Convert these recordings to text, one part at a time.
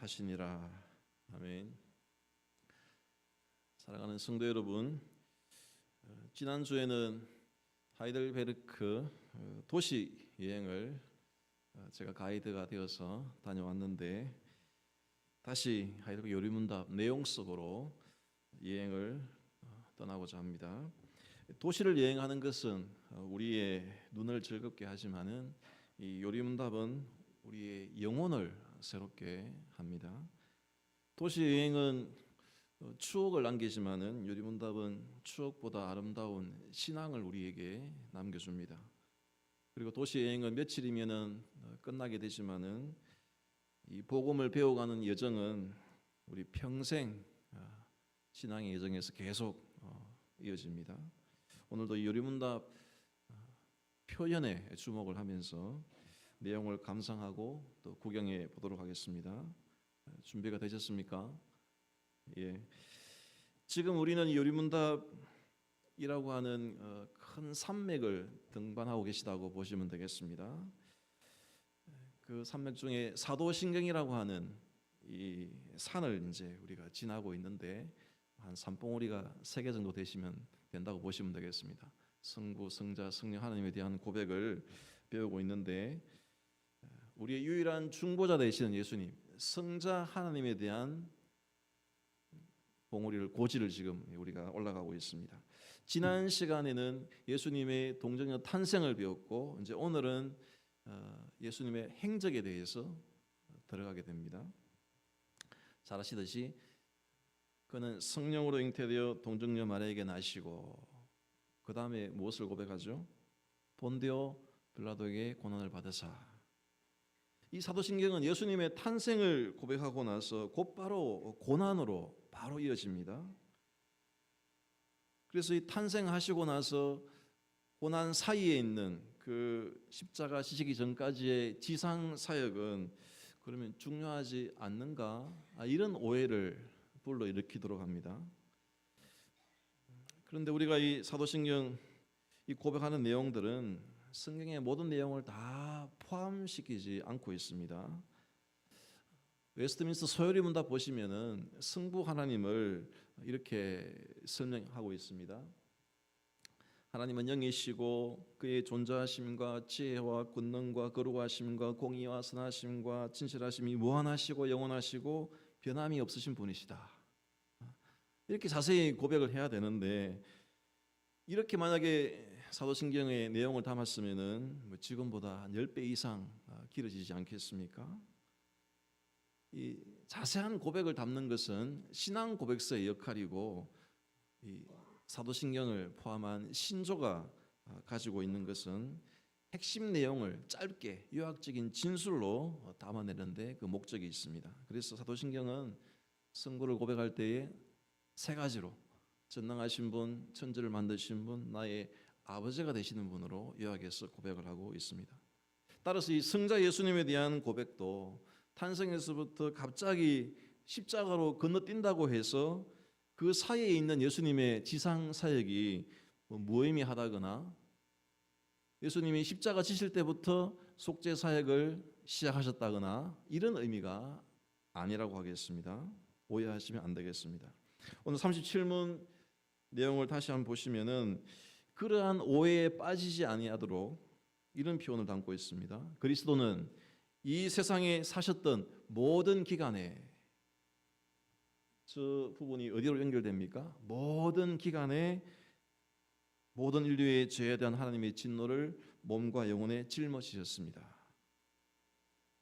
하시니라. 아멘. 사랑하는 성도 여러분, 지난주에는 하이델베르크 도시 여행을 제가 가이드가 되어서 다녀왔는데, 다시 하이델베르크 요리문답 내용 속으로 여행을 떠나고자 합니다. 도시를 여행하는 것은 우리의 눈을 즐겁게 하지만은 이 요리문답은 우리의 영혼을 새롭게 합니다. 도시 여행은 추억을 남기지만은 요리문답은 추억보다 아름다운 신앙을 우리에게 남겨줍니다. 그리고 도시 여행은 며칠이면은 끝나게 되지만은 이 복음을 배워가는 여정은 우리 평생 신앙의 여정에서 계속 이어집니다. 오늘도 이 요리문답 표현에 주목을 하면서 내용을 감상하고 또 구경해 보도록 하겠습니다. 준비가 되셨습니까? 예. 지금 우리는 요리문답이라고 하는 큰 산맥을 등반하고 계시다고 보시면 되겠습니다. 그 산맥 중에 사도신경이라고 하는 이 산을 이제 우리가 지나고 있는데, 한 산봉우리가 3개 정도 되시면 된다고 보시면 되겠습니다. 성부, 성자, 성령 하나님에 대한 고백을 배우고 있는데, 우리의 유일한 중보자 되시는 예수님, 성자 하나님에 대한 봉우리를 고지를 지금 우리가 올라가고 있습니다. 지난 시간에는 예수님의 동정녀 탄생을 배웠고, 이제 오늘은 예수님의 행적에 대해서 들어가게 됩니다. 잘 아시듯이 그는 성령으로 잉태되어 동정녀 마리아에게 나시고, 그 다음에 무엇을 고백하죠? 본디오 빌라도에게 고난을 받으사. 이 사도신경은 예수님의 탄생을 고백하고 나서 곧바로 고난으로 바로 이어집니다. 그래서 이 탄생하시고 나서 고난 사이에 있는 그 십자가 지시기 전까지의 지상 사역은 그러면 중요하지 않는가? 이런 오해를 불러일으키도록 합니다. 그런데 우리가 이 사도신경 이 고백하는 내용들은 성경의 모든 내용을 다 포함시키지 않고 있습니다. 웨스트민스터 소요리문답 보시면은 성부 하나님을 이렇게 설명하고 있습니다. 하나님은 영이시고 그의 존재하심과 지혜와 권능과 거룩하심과 공의와 선하심과 진실하심이 무한하시고 영원하시고 변함이 없으신 분이시다. 이렇게 자세히 고백을 해야 되는데, 이렇게 만약에 사도신경의 내용을 담았으면은 지금보다 한 10배 이상 길어지지 않겠습니까? 이 자세한 고백을 담는 것은 신앙 고백서의 역할이고, 이 사도신경을 포함한 신조가 가지고 있는 것은 핵심 내용을 짧게 요약적인 진술로 담아내는데 그 목적이 있습니다. 그래서 사도신경은 성부를 고백할 때에 3가지로 전능하신 분, 천지를 만드신 분, 나의 아버지가 되시는 분으로 요약해서 고백을 하고 있습니다. 따라서 이 성자 예수님에 대한 고백도 탄생에서부터 갑자기 십자가로 건너뛴다고 해서 그 사이에 있는 예수님의 지상 사역이 무의미하다거나, 예수님이 십자가 지실 때부터 속죄 사역을 시작하셨다거나 이런 의미가 아니라고 하겠습니다. 오해하시면 안 되겠습니다. 오늘 37문 내용을 다시 한번 보시면은 그러한 오해에 빠지지 아니하도록 이런 표현을 담고 있습니다. 그리스도는 이 세상에 사셨던 모든 기간에, 저 부분이 어디로 연결됩니까? 모든 기간에 모든 인류의 죄에 대한 하나님의 진노를 몸과 영혼에 짊어지셨습니다.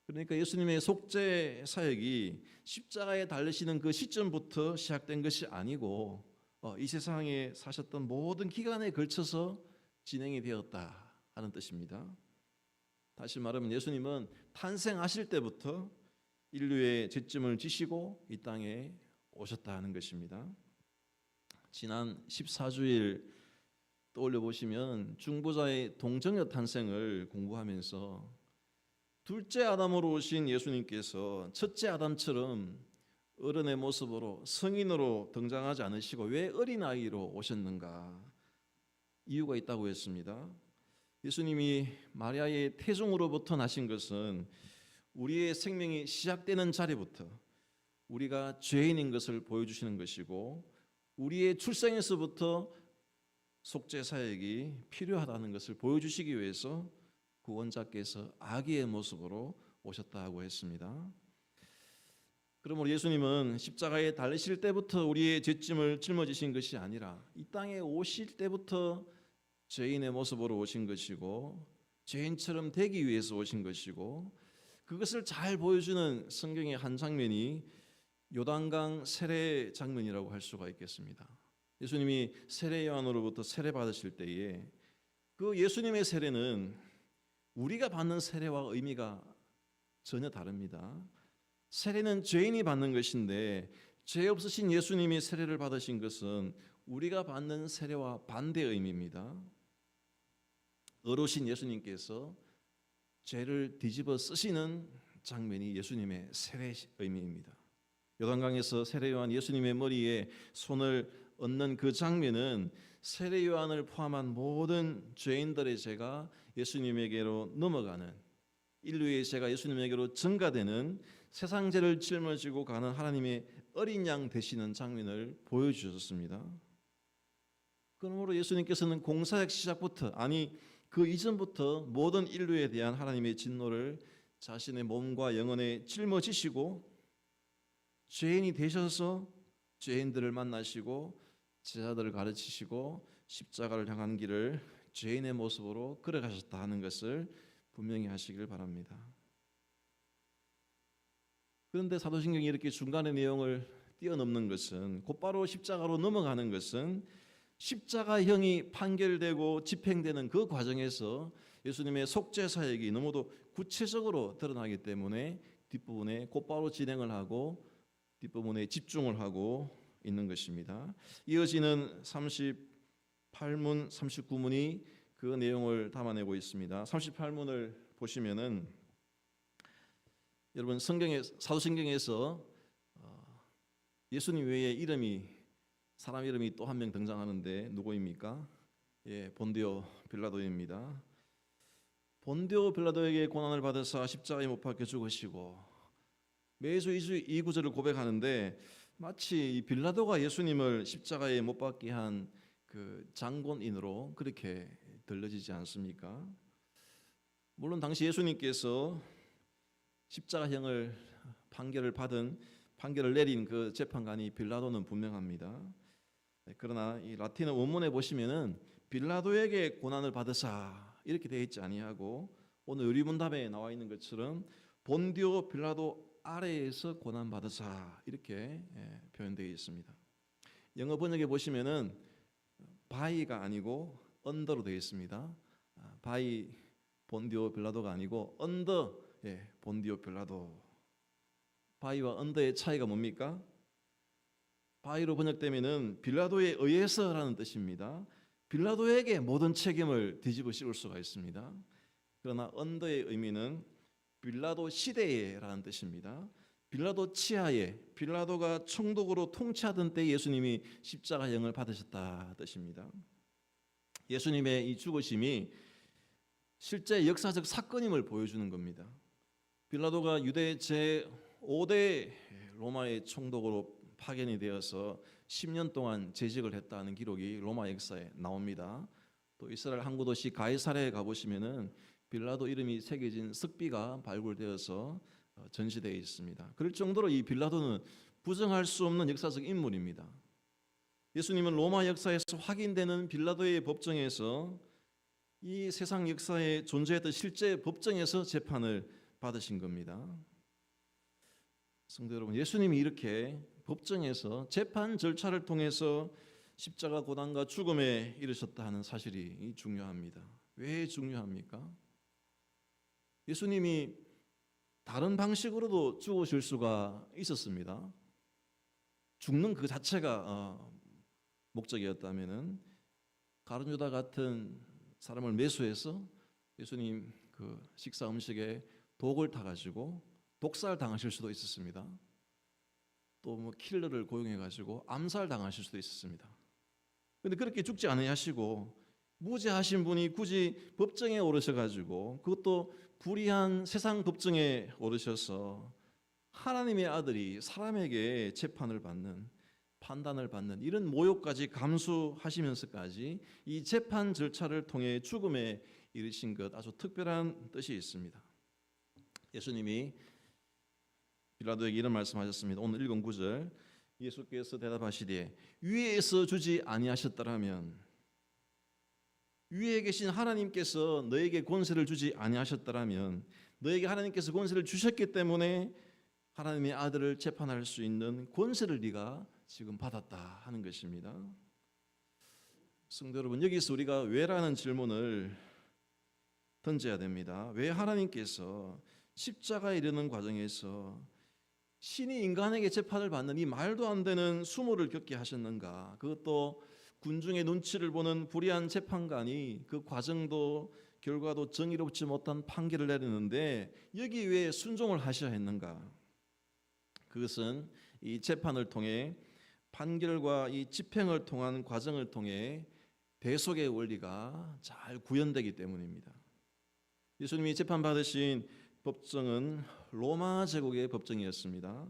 그러니까 예수님의 속죄 사역이 십자가에 달리시는 그 시점부터 시작된 것이 아니고 이 세상에 사셨던 모든 기간에 걸쳐서 진행이 되었다 하는 뜻입니다. 다시 말하면 예수님은 탄생하실 때부터 인류의 죄점을 지시고 이 땅에 오셨다 하는 것입니다. 지난 14주일 떠올려 보시면 중보자의 동정녀 탄생을 공부하면서 둘째 아담으로 오신 예수님께서 첫째 아담처럼 어른의 모습으로 성인으로 등장하지 않으시고 왜 어린아이로 오셨는가? 이유가 있다고 했습니다. 예수님이 마리아의 태중으로부터 나신 것은 우리의 생명이 시작되는 자리부터 우리가 죄인인 것을 보여주시는 것이고 우리의 출생에서부터 속죄 사역이 필요하다는 것을 보여주시기 위해서 구원자께서 아기의 모습으로 오셨다고 했습니다. 그러므로 예수님은 십자가에 달리실 때부터 우리의 죄짐을 짊어지신 것이 아니라 이 땅에 오실 때부터 죄인의 모습으로 오신 것이고 죄인처럼 되기 위해서 오신 것이고 그것을 잘 보여주는 성경의 한 장면이 요단강 세례 장면이라고 할 수가 있겠습니다. 예수님이 세례 요한으로부터 세례 받으실 때에 그 예수님의 세례는 우리가 받는 세례와 의미가 전혀 다릅니다. 세례는 죄인이 받는 것인데 죄 없으신 예수님이 세례를 받으신 것은 우리가 받는 세례와 반대의 의미입니다. 어르신 예수님께서 죄를 뒤집어 쓰시는 장면이 예수님의 세례 의미입니다. 요단강에서 세례 요한 예수님의 머리에 손을 얹는 그 장면은 세례 요한을 포함한 모든 죄인들의 죄가 예수님에게로 넘어가는, 인류의 죄가 예수님에게로 증가되는, 세상 죄를 짊어지고 가는 하나님의 어린 양 되시는 장면을 보여주셨습니다. 그러므로 예수님께서는 공사역 시작부터, 아니 그 이전부터 모든 인류에 대한 하나님의 진노를 자신의 몸과 영혼에 짊어지시고 죄인이 되셔서 죄인들을 만나시고 제자들을 가르치시고 십자가를 향한 길을 죄인의 모습으로 걸어가셨다 하는 것을 분명히 하시길 바랍니다. 그런데 사도신경이 이렇게 중간의 내용을 뛰어넘는 것은, 곧바로 십자가로 넘어가는 것은 십자가형이 판결되고 집행되는 그 과정에서 예수님의 속죄 사역이 너무도 구체적으로 드러나기 때문에 뒷부분에 곧바로 진행을 하고 뒷부분에 집중을 하고 있는 것입니다. 이어지는 38문, 39문이 그 내용을 담아내고 있습니다. 38문을 보시면은 여러분 사도신경에서 예수님 외에 사람 이름이 또 한 명 등장하는데 누구입니까? 본디오 빌라도입니다. 본디오 빌라도에게 고난을 받으사 십자가에 못 박혀 죽으시고 매주 이 구절을 고백하는데 마치 빌라도가 예수님을 십자가에 못 박게 한 그 장본인으로 그렇게 들려지지 않습니까? 물론 당시 예수님께서 십자가형을 판결을 내린 그 재판관이 빌라도는 분명합니다. 그러나 이 라틴어 원문에 보시면은 빌라도에게 고난을 받으사 이렇게 되어 있지 아니하고 오늘 의리문답에 나와 있는 것처럼 본디오 빌라도 아래에서 고난 받으사 이렇게 표현되어 있습니다. 영어 번역에 보시면은 바이가 아니고 언더로 되어 있습니다. 바이 본디오 빌라도가 아니고 언더 본디오 빌라도. 바이와 언더의 차이가 뭡니까? 바이로 번역되면은 빌라도에 의해서라는 뜻입니다. 빌라도에게 모든 책임을 뒤집어 씌울 수가 있습니다. 그러나 언더의 의미는 빌라도 시대에라는 뜻입니다. 빌라도 치하에, 빌라도가 총독으로 통치하던 때 예수님이 십자가형을 받으셨다 뜻입니다. 예수님의 이 죽으심이 실제 역사적 사건임을 보여주는 겁니다. 빌라도가 유대 제5대 로마의 총독으로 파견이 되어서 10년 동안 재직을 했다는 기록이 로마 역사에 나옵니다. 또 이스라엘 항구 도시 가이사랴에 가보시면은 빌라도 이름이 새겨진 석비가 발굴되어서 전시되어 있습니다. 그럴 정도로 이 빌라도는 부정할 수 없는 역사적 인물입니다. 예수님은 로마 역사에서 확인되는 빌라도의 법정에서 이 세상 역사에 존재했던 실제 법정에서 재판을 받으신 겁니다. 성도 여러분, 예수님이 이렇게 법정에서 재판 절차를 통해서 십자가 고난과 죽음에 이르셨다 하는 사실이 중요합니다. 왜 중요합니까? 예수님이 다른 방식으로도 죽으실 수가 있었습니다. 죽는 그 자체가 목적이었다면은 가룟 유다 같은 사람을 매수해서 예수님 그 식사 음식에 독을 타가지고 독살 당하실 수도 있었습니다. 또 뭐 킬러를 고용해가지고 암살 당하실 수도 있었습니다. 그런데 그렇게 죽지 않으시고 무죄하신 분이 굳이 법정에 오르셔가지고 그것도 불의한 세상 법정에 오르셔서 하나님의 아들이 사람에게 재판을 받는, 판단을 받는 이런 모욕까지 감수하시면서까지 이 재판 절차를 통해 죽음에 이르신 것, 아주 특별한 뜻이 있습니다. 예수님이 빌라도에게 이런 말씀하셨습니다. 오늘 읽은 9절, 예수께서 대답하시되 위에서 주지 아니하셨더라면, 위에 계신 하나님께서 너에게 권세를 주지 아니하셨더라면, 너에게 하나님께서 권세를 주셨기 때문에 하나님의 아들을 재판할 수 있는 권세를 네가 지금 받았다 하는 것입니다. 성도 여러분, 여기서 우리가 왜라는 질문을 던져야 됩니다. 왜 하나님께서 십자가에 이르는 과정에서 신이 인간에게 재판을 받는 이 말도 안 되는 수모를 겪게 하셨는가? 그것도 군중의 눈치를 보는 불의한 재판관이 그 과정도 결과도 정의롭지 못한 판결을 내리는데 여기 왜 순종을 하셔야 했는가? 그것은 이 재판을 통해, 판결과 이 집행을 통한 과정을 통해 대속의 원리가 잘 구현되기 때문입니다. 예수님이 재판받으신 법정은 로마 제국의 법정이었습니다.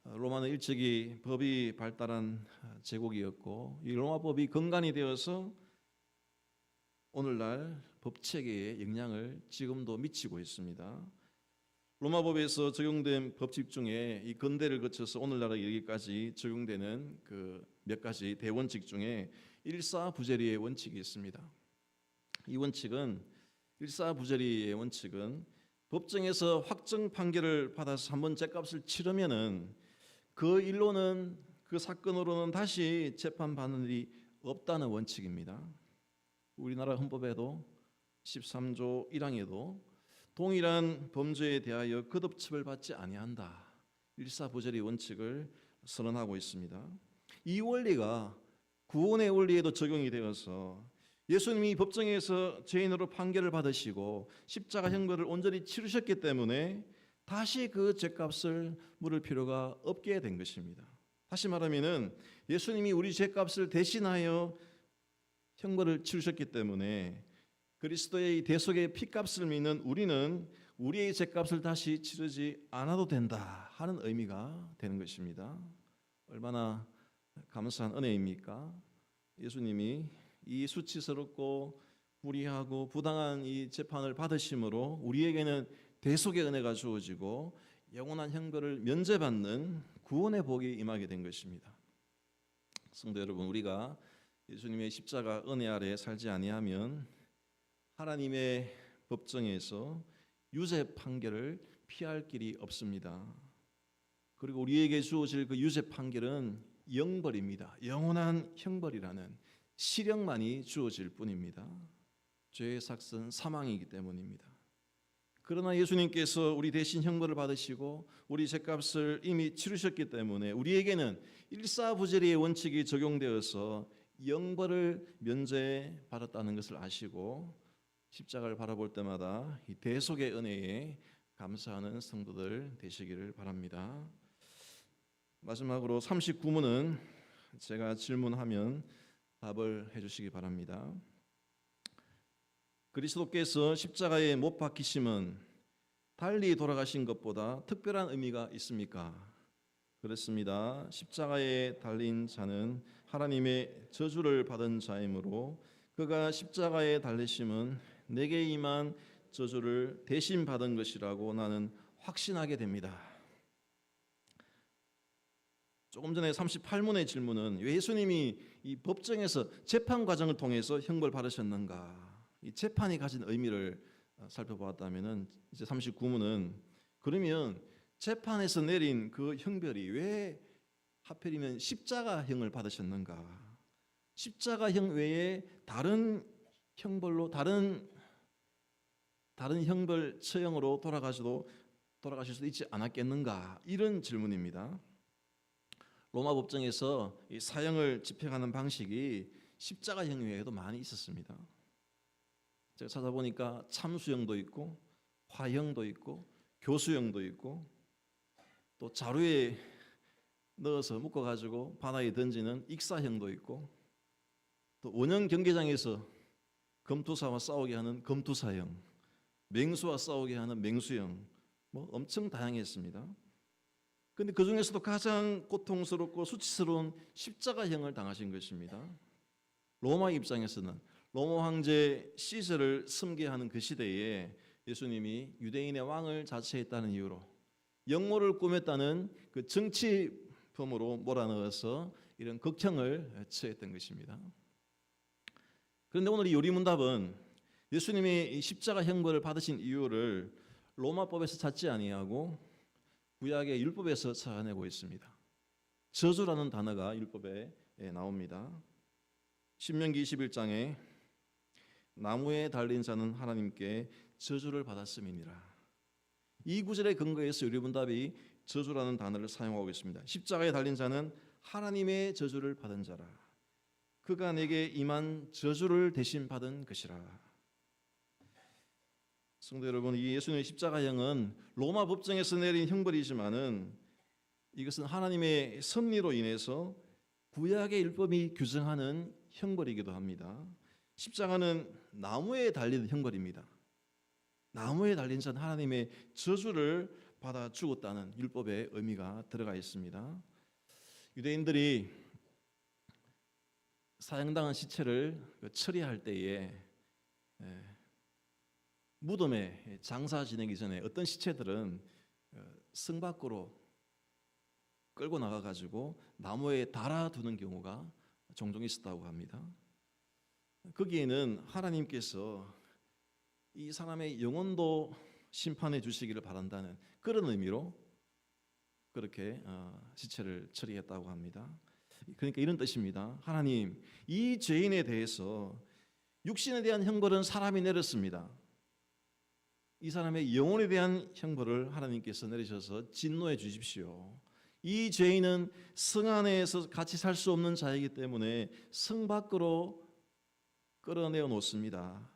로마는 일찍이 법이 발달한 제국이었고 이 로마법이 근간이 되어서 오늘날 법체계에 영향을 지금도 미치고 있습니다. 로마법에서 적용된 법칙 중에 이 근대를 거쳐서 오늘날의 여기까지 적용되는 그 몇 가지 대원칙 중에 일사부재리의 원칙이 있습니다. 이 원칙은, 일사부재리의 원칙은 법정에서 확정 판결을 받아서 한번 죗값을 치르면은 그 일로는, 그 사건으로는 다시 재판받는 일이 없다는 원칙입니다. 우리나라 헌법에도 13조 1항에도 동일한 범죄에 대하여 거듭처벌 받지 아니한다, 일사부재리 원칙을 선언하고 있습니다. 이 원리가 구원의 원리에도 적용이 되어서 예수님이 법정에서 죄인으로 판결을 받으시고 십자가 형벌을 온전히 치르셨기 때문에 다시 그 죄값을 물을 필요가 없게 된 것입니다. 다시 말하면은 예수님이 우리 죄값을 대신하여 형벌을 치르셨기 때문에 그리스도의 대속의 피값을 믿는 우리는 우리의 죄값을 다시 치르지 않아도 된다 하는 의미가 되는 것입니다. 얼마나 감사한 은혜입니까? 예수님이 이 수치스럽고 불의하고 부당한 이 재판을 받으심으로 우리에게는 대속의 은혜가 주어지고 영원한 형벌을 면제받는 구원의 복이 임하게 된 것입니다. 성도 여러분, 우리가 예수님의 십자가 은혜 아래 살지 아니하면 하나님의 법정에서 유죄 판결을 피할 길이 없습니다. 그리고 우리에게 주어질 그 유죄 판결은 영벌입니다. 영원한 형벌이라는 실형만이 주어질 뿐입니다. 죄의 삭은 사망이기 때문입니다. 그러나 예수님께서 우리 대신 형벌을 받으시고 우리 죄값을 이미 치르셨기 때문에 우리에게는 일사부재리의 원칙이 적용되어서 영벌을 면제받았다는 것을 아시고 십자가를 바라볼 때마다 이 대속의 은혜에 감사하는 성도들 되시기를 바랍니다. 마지막으로 39문은 제가 질문하면 답을 해주시기 바랍니다. 그리스도께서 십자가에 못 박히심은 달리 돌아가신 것보다 특별한 의미가 있습니까? 그렇습니다. 십자가에 달린 자는 하나님의 저주를 받은 자이므로 그가 십자가에 달리심은 내게 임한 저주를 대신 받은 것이라고 나는 확신하게 됩니다. 조금 전에 38문의 질문은 왜 예수님이 이 법정에서 재판 과정을 통해서 형벌 받으셨는가? 이 재판이 가진 의미를 살펴보았다면은 이제 39문은 그러면 재판에서 내린 그 형벌이 왜 하필이면 십자가형을 받으셨는가? 십자가형 외에 다른 형벌로 다른 형벌 처형으로 돌아가실 수도 있지 않았겠는가? 이런 질문입니다. 로마 법정에서 이 사형을 집행하는 방식이 십자가형 외에도 많이 있었습니다. 제가 찾아보니까 참수형도 있고 화형도 있고 교수형도 있고 또 자루에 넣어서 묶어가지고 바다에 던지는 익사형도 있고 또 원형 경기장에서 검투사와 싸우게 하는 검투사형, 맹수와 싸우게 하는 맹수형, 뭐 엄청 다양했습니다. 그런데 그 중에서도 가장 고통스럽고 수치스러운 십자가형을 당하신 것입니다. 로마 입장에서는 로마 황제 시저를 섬겨하는 그 시대에 예수님이 유대인의 왕을 자처했다는 이유로 역모를 꾸몄다는 그 정치범으로 몰아넣어서 이런 극형을 처했던 것입니다. 그런데 오늘 이 요리문답은 예수님이 이 십자가 형벌을 받으신 이유를 로마법에서 찾지 아니하고 구약의 율법에서 찾아내고 있습니다. 저주라는 단어가 율법에 나옵니다. 신명기 21장에 나무에 달린 자는 하나님께 저주를 받았음이니라. 이 구절에 근거해서 요리문답이 저주라는 단어를 사용하고 있습니다. 십자가에 달린 자는 하나님의 저주를 받은 자라. 그가 내게 임한 저주를 대신 받은 것이라. 성도 여러분, 이 예수님의 십자가형은 로마 법정에서 내린 형벌이지만은 이것은 하나님의 섭리로 인해서 구약의 율법이 규정하는 형벌이기도 합니다. 십자가는 나무에 달린 형벌입니다. 나무에 달린 자는 하나님의 저주를 받아 죽었다는 율법의 의미가 들어가 있습니다. 유대인들이 사형당한 시체를 처리할 때에 무덤에 장사 지내기 전에 어떤 시체들은 성 밖으로 끌고 나가 가지고 나무에 달아두는 경우가 종종 있었다고 합니다. 거기에는 하나님께서 이 사람의 영혼도 심판해 주시기를 바란다는 그런 의미로 그렇게 시체를 처리했다고 합니다. 그러니까 이런 뜻입니다. 하나님, 이 죄인에 대해서 육신에 대한 형벌은 사람이 내렸습니다. 이 사람의 영혼에 대한 형벌을 하나님께서 내리셔서 진노해 주십시오. 이 죄인은 성 안에서 같이 살 수 없는 자이기 때문에 성 밖으로 끌어내어 놓습니다.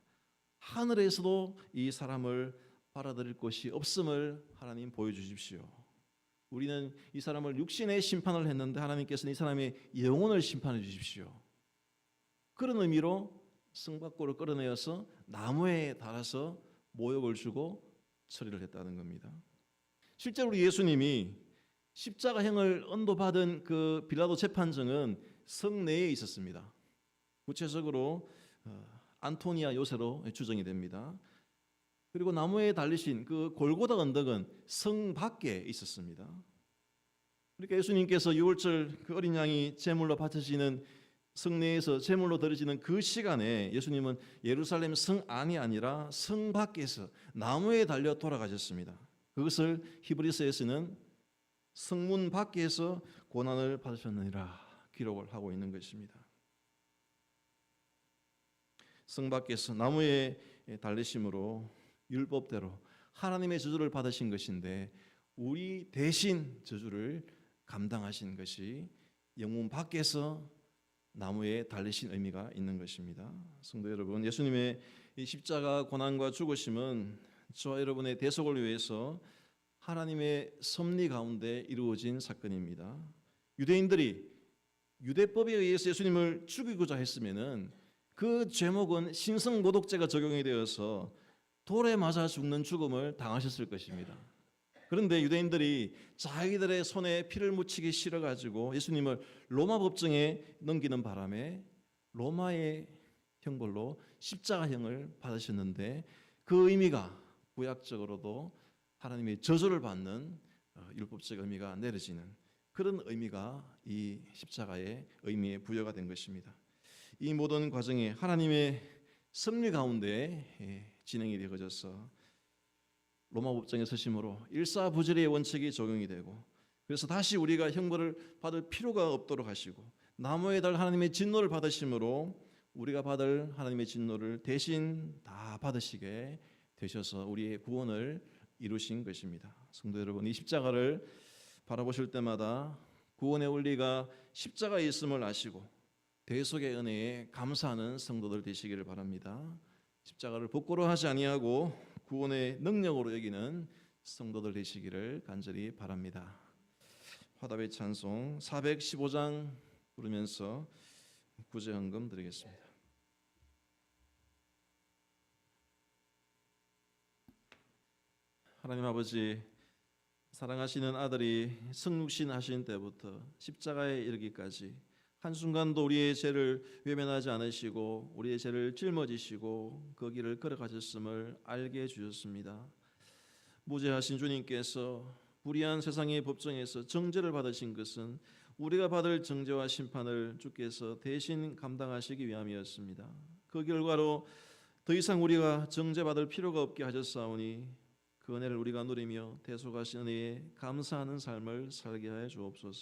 하늘에서도 이 사람을 받아들일 곳이 없음을 하나님 보여주십시오. 우리는 이 사람을 육신의 심판을 했는데 하나님께서는 이 사람의 영혼을 심판해 주십시오. 그런 의미로 성 밖으로 끌어내어서 나무에 달아서 모욕을 주고 처리를 했다는 겁니다. 실제로 우리 예수님이 십자가형을 언도받은 그 빌라도 재판정은 성 내에 있었습니다. 구체적으로 안토니아 요새로 추정이 됩니다. 그리고 나무에 달리신 그 골고다 언덕은 성 밖에 있었습니다. 그러니까 예수님께서 유월절 그 어린 양이 제물로 바쳐지는 성내에서 제물로 드려지는 그 시간에 예수님은 예루살렘 성 안이 아니라 성 밖에서 나무에 달려 돌아가셨습니다. 그것을 히브리서에서는 성문 밖에서 고난을 받으셨느니라 기록을 하고 있는 것입니다. 성 밖에서 나무에 달리심으로 율법대로 하나님의 저주를 받으신 것인데 우리 대신 저주를 감당하신 것이 영문 밖에서 나무에 달리신 의미가 있는 것입니다. 성도 여러분, 예수님의 이 십자가 고난과 죽으심은 저와 여러분의 대속을 위해서 하나님의 섭리 가운데 이루어진 사건입니다. 유대인들이 유대법에 의해서 예수님을 죽이고자 했으면은 그 죄목은 신성모독죄가 적용이 되어서 돌에 맞아 죽는 죽음을 당하셨을 것입니다. 그런데 유대인들이 자기들의 손에 피를 묻히기 싫어가지고 예수님을 로마 법정에 넘기는 바람에 로마의 형벌로 십자가형을 받으셨는데 그 의미가 구약적으로도 하나님의 저주를 받는 율법적 의미가 내려지는 그런 의미가 이 십자가의 의미에 부여가 된 것입니다. 이 모든 과정이 하나님의 섭리 가운데 진행이 되어져서 로마 법정에 서심으로 일사부질의 원칙이 적용이 되고 그래서 다시 우리가 형벌을 받을 필요가 없도록 하시고 나무에 달 하나님의 진노를 받으심으로 우리가 받을 하나님의 진노를 대신 다 받으시게 되셔서 우리의 구원을 이루신 것입니다. 성도 여러분, 이 십자가를 바라보실 때마다 구원의 원리가 십자가에 있음을 아시고 대속의 은혜에 감사하는 성도들 되시기를 바랍니다. 십자가를 부끄러워하지 아니하고 구원의 능력으로 여기는 성도들 되시기를 간절히 바랍니다. 화답의 찬송 415장 부르면서 구제헌금 드리겠습니다. 하나님 아버지, 사랑하시는 아들이 승육신하신 때부터 십자가에 이르기까지 한순간도 우리의 죄를 외면하지 않으시고 우리의 죄를 짊어지시고 그 길을 걸어가셨음을 알게 해주셨습니다. 무죄하신 주님께서 불의한 세상의 법정에서 정죄를 받으신 것은 우리가 받을 정죄와 심판을 주께서 대신 감당하시기 위함이었습니다. 그 결과로 더 이상 우리가 정죄받을 필요가 없게 하셨사오니 그 은혜를 우리가 누리며 대속하신 은혜에 감사하는 삶을 살게 하여 주옵소서.